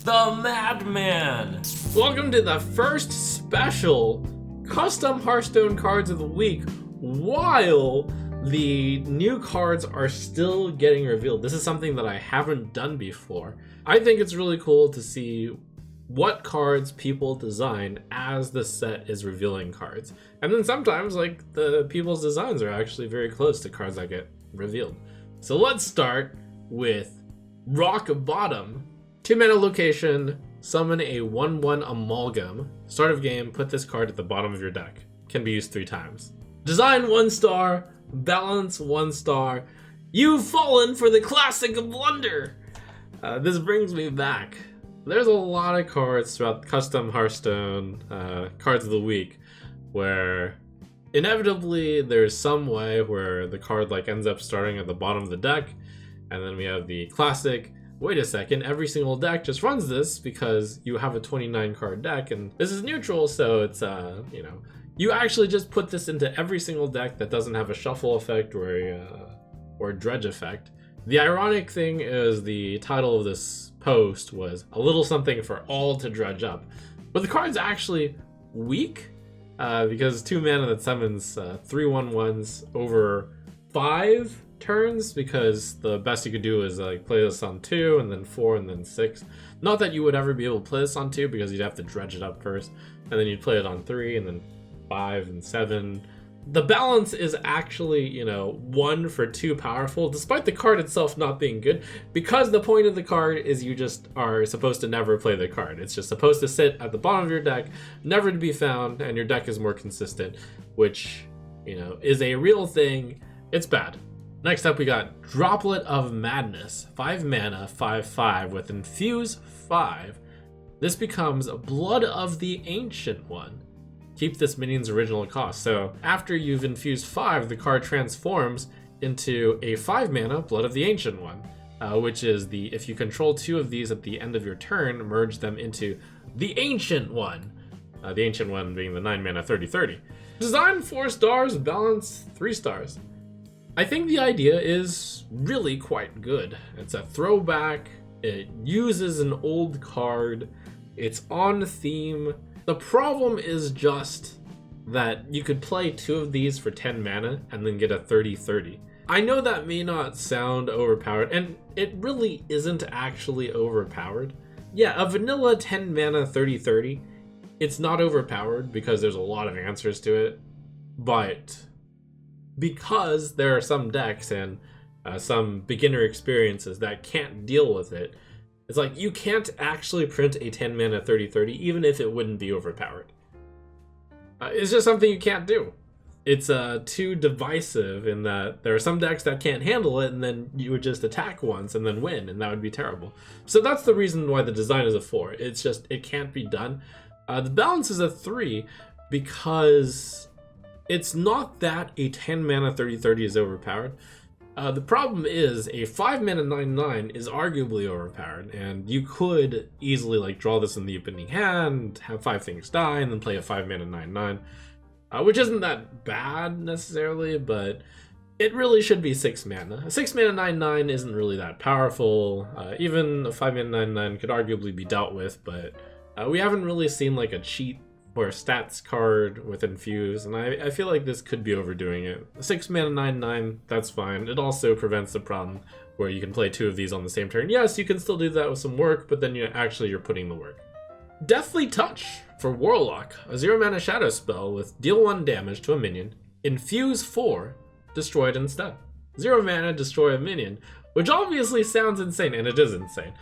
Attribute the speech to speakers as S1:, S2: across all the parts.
S1: the Madman.
S2: Welcome to the first special custom Hearthstone cards of the week while the new cards are still getting revealed. This is something that I haven't done before. I think it's really cool to see what cards people design as the set is revealing cards. And then sometimes like the people's designs are actually very close to cards that get revealed. So let's start with Rock Bottom. 2-mana location, summon a 1/1 amalgam. Start of game, put this card at the bottom of your deck. Can be used 3 times. Design 1 star, balance 1 star. You've fallen for the classic blunder. This brings me back. There's a lot of cards throughout custom Hearthstone cards of the week where inevitably there's some way where the card like ends up starting at the bottom of the deck, and then we have the classic, wait a second, every single deck just runs this because you have a 29 card deck and this is neutral, so it's you actually just put this into every single deck that doesn't have a shuffle effect or a dredge effect. The ironic thing is the title of this post was a little something for all to dredge up, but the card's actually weak because 2 mana that summons 3 1/1s over 5 turns, because the best you could do is like play this on 2 and then 4 and then 6. Not that you would ever be able to play this on 2 because you'd have to dredge it up first, and then you'd play it on 3 and then 5 and 7. The balance is actually, 1 for 2 powerful, despite the card itself not being good, because the point of the card is you just are supposed to never play the card. It's just supposed to sit at the bottom of your deck, never to be found, and your deck is more consistent, which, is a real thing. It's bad. Next up, we got Droplet of Madness. 5 mana, 5/5 with Infuse 5. This becomes Blood of the Ancient One. Keep this minion's original cost. So after you've infused 5, the card transforms into a 5 mana Blood of the Ancient One, which is if you control 2 of these at the end of your turn, merge them into the Ancient One. The Ancient One being the 9 mana 30/30. Design 4 stars, balance 3 stars. I think the idea is really quite good. It's a throwback, it uses an old card, it's on theme. The problem is just that you could play 2 of these for 10 mana and then get a 30/30. I know that may not sound overpowered, and it really isn't actually overpowered. Yeah, a vanilla 10 mana 30/30, it's not overpowered because there's a lot of answers to it, but because there are some decks and some beginner experiences that can't deal with it, it's like you can't actually print a 10 mana 30/30 even if it wouldn't be overpowered. It's just something you can't do. It's too divisive in that there are some decks that can't handle it, and then you would just attack once and then win, and that would be terrible. So that's the reason why the design is a 4. It's just, it can't be done. The balance is a 3 because it's not that a 10 mana 30/30 is overpowered. The problem is a 5 mana 9/9 is arguably overpowered, and you could easily draw this in the opening hand, have 5 things die, and then play a 5 mana 9/9, which isn't that bad necessarily, but it really should be 6 mana. A 6 mana 9/9 isn't really that powerful. Even a 5 mana 9/9 could arguably be dealt with, but we haven't really seen a cheat or a stats card with Infuse, and I feel like this could be overdoing it. 6 mana 9/9, that's fine. It also prevents the problem where you can play 2 of these on the same turn. Yes, you can still do that with some work, but then you're putting the work. Deathly Touch for Warlock, a 0 mana shadow spell with deal 1 damage to a minion, infuse 4, destroy it instead. 0 mana, destroy a minion, which obviously sounds insane, and it is insane.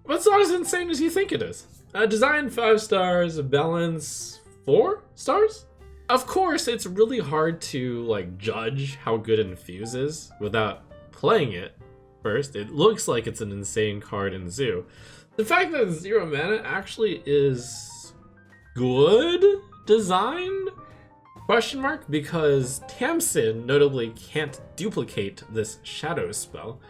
S2: But it's not as insane as you think it is. Design 5 stars, balance 4 stars? Of course, it's really hard to judge how good Infuse is without playing it first. It looks like it's an insane card in Zoo. The fact that 0 mana actually is good design? Question mark? Because Tamsin notably can't duplicate this shadow spell.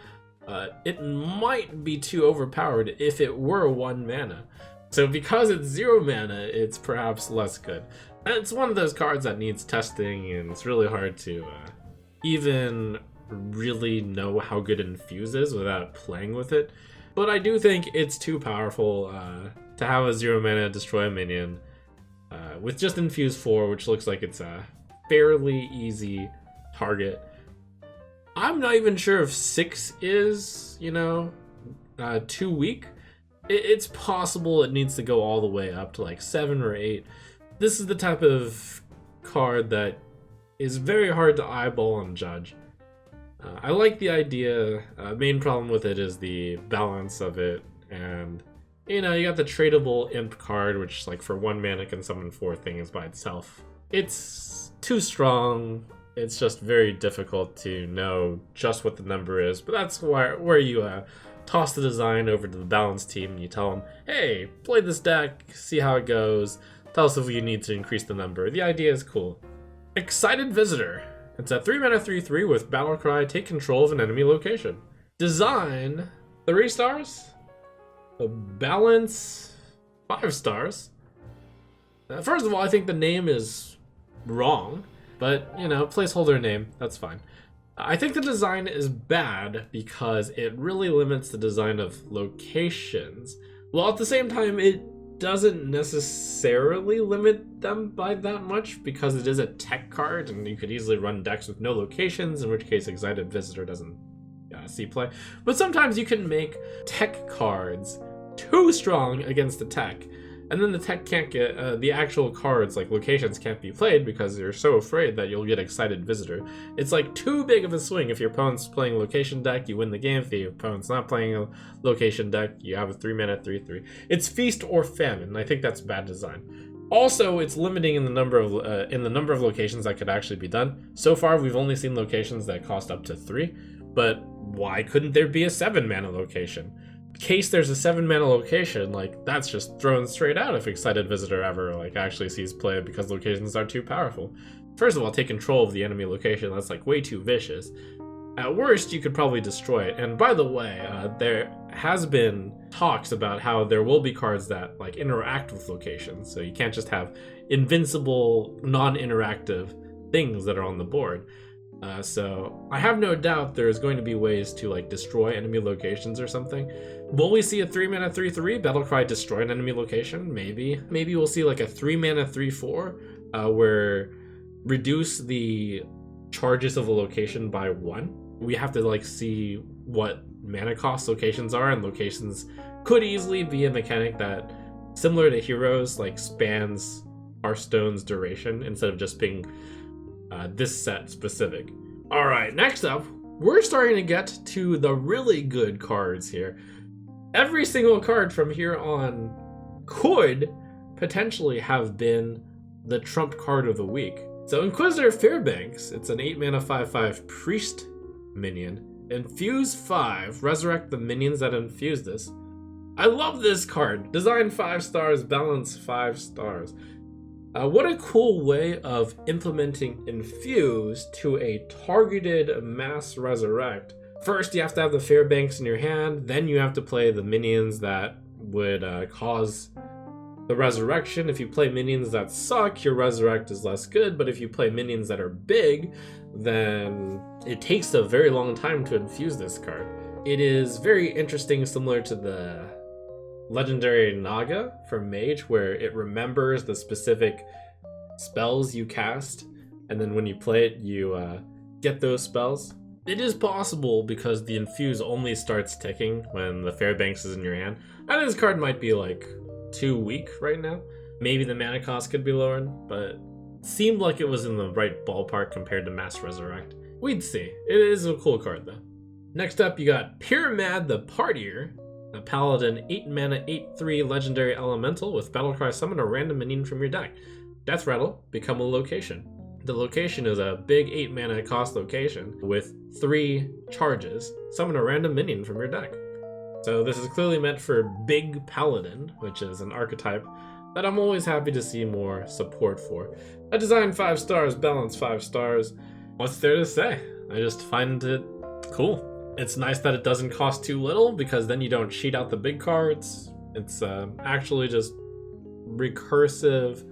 S2: It might be too overpowered if it were 1 mana. So because it's 0 mana, it's perhaps less good. And it's one of those cards that needs testing, and it's really hard to even really know how good Infuse is without playing with it. but I do think it's too powerful to have a 0 mana destroy a minion with just Infuse 4, which looks like it's a fairly easy target. I'm not even sure if 6 is, too weak. It's possible it needs to go all the way up to like 7 or 8. This is the type of card that is very hard to eyeball and judge. I like the idea. Main problem with it is the balance of it, and you got the tradable imp card, which like for 1 mana can summon 4 things by itself. It's too strong. It's just very difficult to know just what the number is, but that's where you toss the design over to the balance team and you tell them, hey, play this deck, see how it goes, tell us if you need to increase the number. The idea is cool. Excited Visitor. It's a 3 mana 3/3 with Battlecry, take control of an enemy location. Design 3 stars. The balance 5 stars. First of all, I think the name is wrong, but placeholder name, that's fine. I think the design is bad because it really limits the design of locations, while at the same time it doesn't necessarily limit them by that much because it is a tech card and you could easily run decks with no locations, in which case Excited Visitor doesn't see play. But sometimes you can make tech cards too strong against the tech, and then the tech can't get the actual cards, like locations, can't be played because you're so afraid that you'll get Excited Visitor. It's like too big of a swing. If your opponent's playing a location deck, you win the game. If your opponent's not playing a location deck, you have a 3 mana 3/3. It's feast or famine, and I think that's bad design. Also, it's limiting in the number of locations that could actually be done. So far, we've only seen locations that cost up to 3, but why couldn't there be a 7 mana location? In case there's a 7 mana location, like that's just thrown straight out if Excited Visitor ever actually sees play because locations are too powerful. First of all, take control of the enemy location. That's like way too vicious. At worst, you could probably destroy it. And by the way, there has been talks about how there will be cards that interact with locations, so you can't just have invincible, non-interactive things that are on the board. So I have no doubt there's going to be ways to destroy enemy locations or something. Will we see a 3 mana 3/3 Battlecry destroy an enemy location? Maybe we'll see a 3 mana 3/4 where reduce the charges of a location by 1. We have to see what mana cost locations are, and locations could easily be a mechanic that, similar to Heroes, spans Hearthstone's duration instead of just being this set specific. All right, next up, we're starting to get to the really good cards here. Every single card from here on could potentially have been the trump card of the week. So Inquisitor Fairbanks, it's an 8 mana 5/5 priest minion. Infuse 5, resurrect the minions that infuse this. I love this card. Design 5 stars, balance 5 stars. What a cool way of implementing Infuse to a targeted mass resurrect. First, you have to have the Fairbanks in your hand, then you have to play the minions that would cause the resurrection. If you play minions that suck, your resurrect is less good, but if you play minions that are big, then it takes a very long time to infuse this card. It is very interesting, similar to the Legendary Naga from Mage, where it remembers the specific spells you cast, and then when you play it, you get those spells. It is possible because the Infuse only starts ticking when the Fairbanks is in your hand. I think this card might be too weak right now. Maybe the mana cost could be lowered, but it seemed like it was in the right ballpark compared to Mass Resurrect. We'd see. It is a cool card though. Next up, you got Pyramad the Partier, a paladin 8 mana 8/3 legendary elemental with Battlecry, summon a random minion from your deck. Death Rattle, become a location. The location is a big 8 mana cost location with 3 charges. Summon a random minion from your deck. So this is clearly meant for Big Paladin, which is an archetype that I'm always happy to see more support for. A design 5 stars, balance 5 stars. What's there to say? I just find it cool. It's nice that it doesn't cost too little because then you don't cheat out the big cards. It's actually just recursive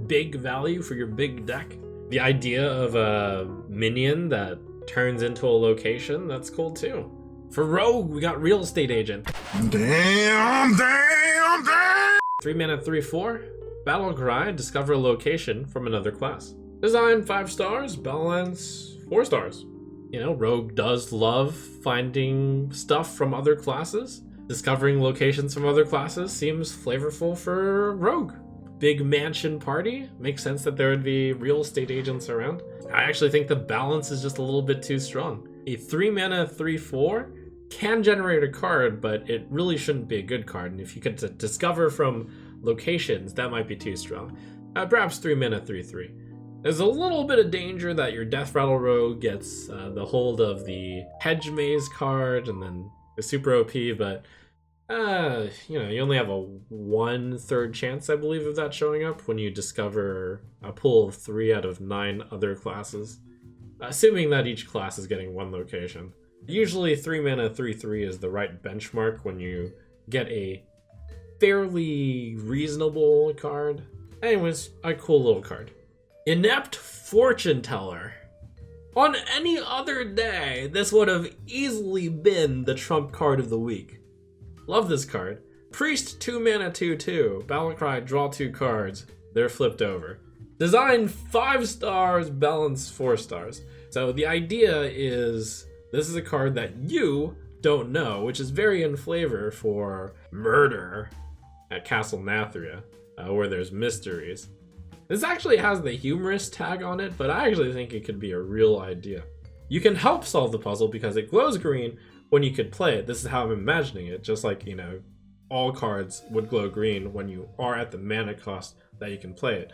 S2: big value for your big deck. The idea of a minion that turns into a location, that's cool too. For Rogue, we got Real Estate Agent.
S3: Damn.
S2: 3 mana, 3/4. Battle Cry, discover a location from another class. Design 5 stars, balance 4 stars. You know, Rogue does love finding stuff from other classes. Discovering locations from other classes seems flavorful for Rogue. Big mansion party, makes sense that there would be real estate agents around. I actually think the balance is just a little bit too strong. A 3 mana, 3/4 can generate a card, but it really shouldn't be a good card. And if you could discover from locations, that might be too strong. Perhaps 3 mana, 3/3. There's a little bit of danger that your Death Rattle Rogue gets the hold of the Hedge Maze card and then the super OP, but you know, you only have a 1/3 chance, I believe, of that showing up when you discover a pool of 3 out of 9 other classes, assuming that each class is getting 1 location. Usually 3 mana, 3/3 is the right benchmark when you get a fairly reasonable card. Anyways, a cool little card. Inept Fortune Teller. On any other day, this would have easily been the trump card of the week. Love this card. Priest 2 mana, 2/2. Battlecry, draw 2 cards. They're flipped over. Design 5 stars, balance 4 stars. So the idea is this is a card that you don't know, which is very in flavor for murder at Castle Nathria, where there's mysteries. This actually has the humorous tag on it, but I actually think it could be a real idea. You can help solve the puzzle because it glows green when you could play it. This is how I'm imagining it, just like, you know, all cards would glow green when you are at the mana cost that you can play it.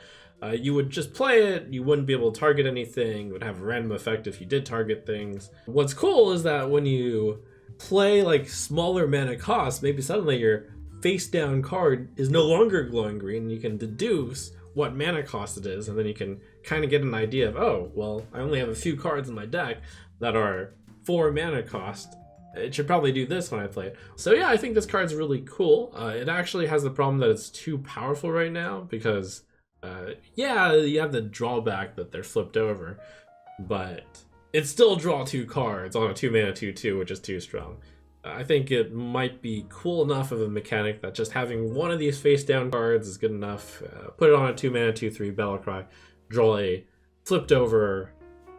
S2: You would just play it, you wouldn't be able to target anything, it would have a random effect if you did target things. What's cool is that when you play like smaller mana costs, maybe suddenly your face down card is no longer glowing green, and you can deduce what mana cost it is, and then you can kind of get an idea of, oh, well, I only have a few cards in my deck that are 4 mana cost. It should probably do this when I play it. So yeah, I think this card's really cool. It actually has the problem that it's too powerful right now because, yeah, you have the drawback that they're flipped over, but it's still draw 2 cards on a 2 mana 2/2, which is too strong. I think it might be cool enough of a mechanic that just having one of these face down cards is good enough. Put it on a 2 mana 2/3 Battlecry, draw a flipped over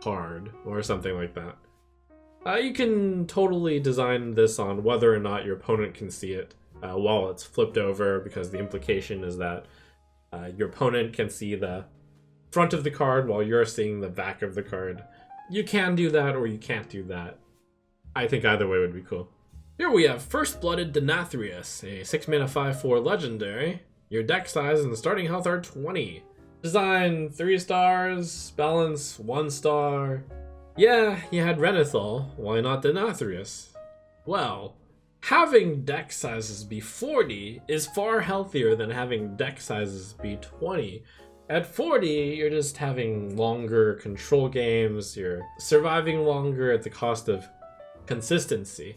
S2: card or something like that. You can totally design this on whether or not your opponent can see it while it's flipped over, because the implication is that your opponent can see the front of the card while you're seeing the back of the card. You can do that or you can't do that. I think either way would be cool. Here we have First Blooded Denathrius, a 6 mana 5/4 legendary. Your deck size and the starting health are 20. Design 3 stars, balance 1 star. Yeah, you had Renethal, why not Denathrius? Well, having deck sizes be 40 is far healthier than having deck sizes be 20. At 40, you're just having longer control games, you're surviving longer at the cost of consistency.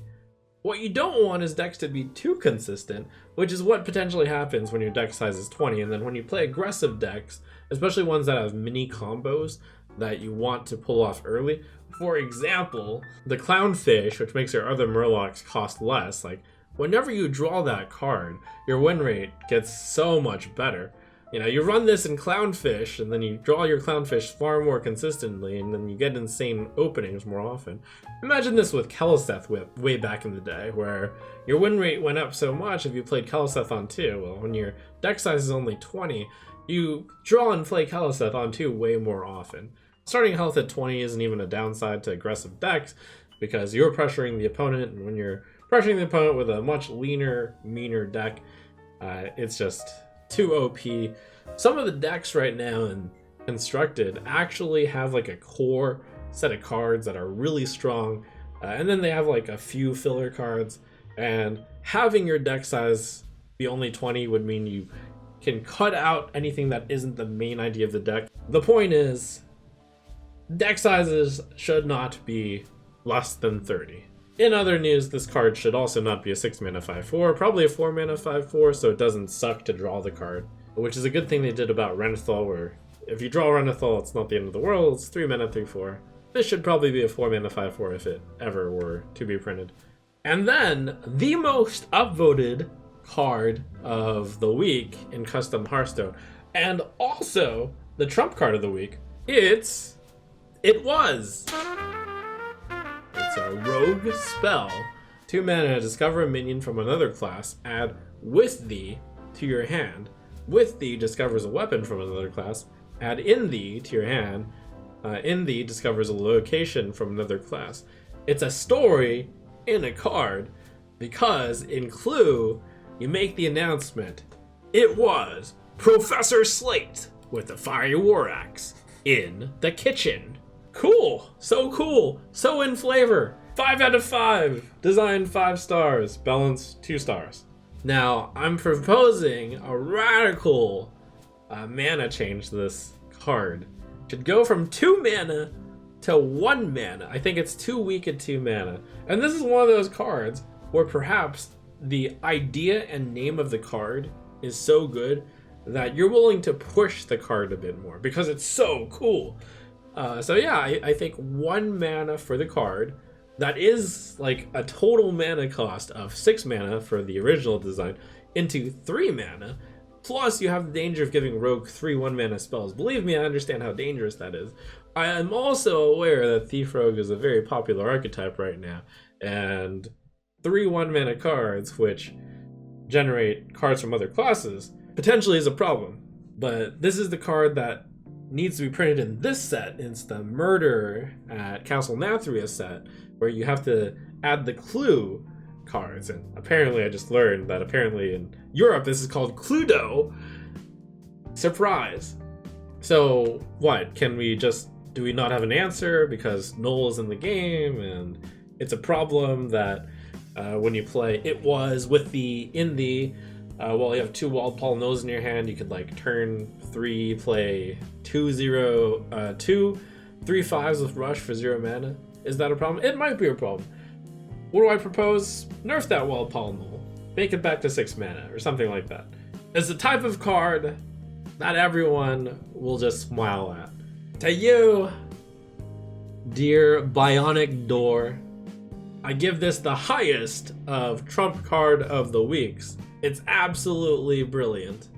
S2: What you don't want is decks to be too consistent, which is what potentially happens when your deck size is 20, and then when you play aggressive decks, especially ones that have mini combos that you want to pull off early. For example, the Clownfish, which makes your other Murlocs cost less, like whenever you draw that card, your win rate gets so much better. You know, you run this in Clownfish, and then you draw your Clownfish far more consistently, and then you get insane openings more often. Imagine this with Keleseth way back in the day, where your win rate went up so much if you played Keleseth on 2. Well, when your deck size is only 20, you draw and play Keleseth on 2 way more often. Starting health at 20 isn't even a downside to aggressive decks, because you're pressuring the opponent, and when you're pressuring the opponent with a much leaner, meaner deck, it's just too OP. Some of the decks right now in Constructed actually have like a core set of cards that are really strong, and then they have like a few filler cards, and having your deck size be only 20 would mean you can cut out anything that isn't the main idea of the deck. The point is, deck sizes should not be less than 30. In other news, this card should also not be a 6 mana 5/4, probably a 4 mana 5/4, so it doesn't suck to draw the card, which is a good thing they did about Renethal, where if you draw Renethal, it's not the end of the world, it's 3 mana 3/4. This should probably be a 4 mana 5/4 if it ever were to be printed. And then the most upvoted card of the week in custom Hearthstone, and also the trump card of the week. It's a rogue spell. 2 mana, discover a minion from another class, add with thee to your hand. With thee discovers a weapon from another class, add in thee to your hand. In thee discovers a location from another class. It's a story in a card, because in Clue, you make the announcement, it was Professor Slate with the fiery war axe in the kitchen. Cool, so in flavor. 5 out of 5, design 5 stars, balance 2 stars. Now, I'm proposing a radical mana change to this card. It should go from 2 mana to 1 mana. I think it's too weak at 2 mana. And this is one of those cards where perhaps the idea and name of the card is so good that you're willing to push the card a bit more because it's so cool. So yeah, I think 1 mana for the card. That is like a total mana cost of 6 mana for the original design into 3 mana. Plus, you have the danger of giving Rogue 3 1-mana spells. Believe me, I understand how dangerous that is. I am also aware that Thief Rogue is a very popular archetype right now, and 3 1-mana cards, which generate cards from other classes, potentially is a problem. But this is the card that needs to be printed in this set. It's the Murder at Castle Nathria set, where you have to add the Clue cards. And apparently I just learned that apparently in Europe this is called Cluedo. Surprise. So what, do we not have an answer because Null is in the game and it's a problem that when you play it was with the in the while you have 2 Wild Paul Nose in your hand, you could like turn 3 play 2 3/5s with Rush for 0 mana. Is that a problem? It might be a problem. What do I propose? Nerf that Wild Paul Null. Make it back to 6 mana or something like that. It's the type of card that everyone will just smile at. To you, dear Bionic Door, I give this the highest of Trump card of the weeks. It's absolutely brilliant.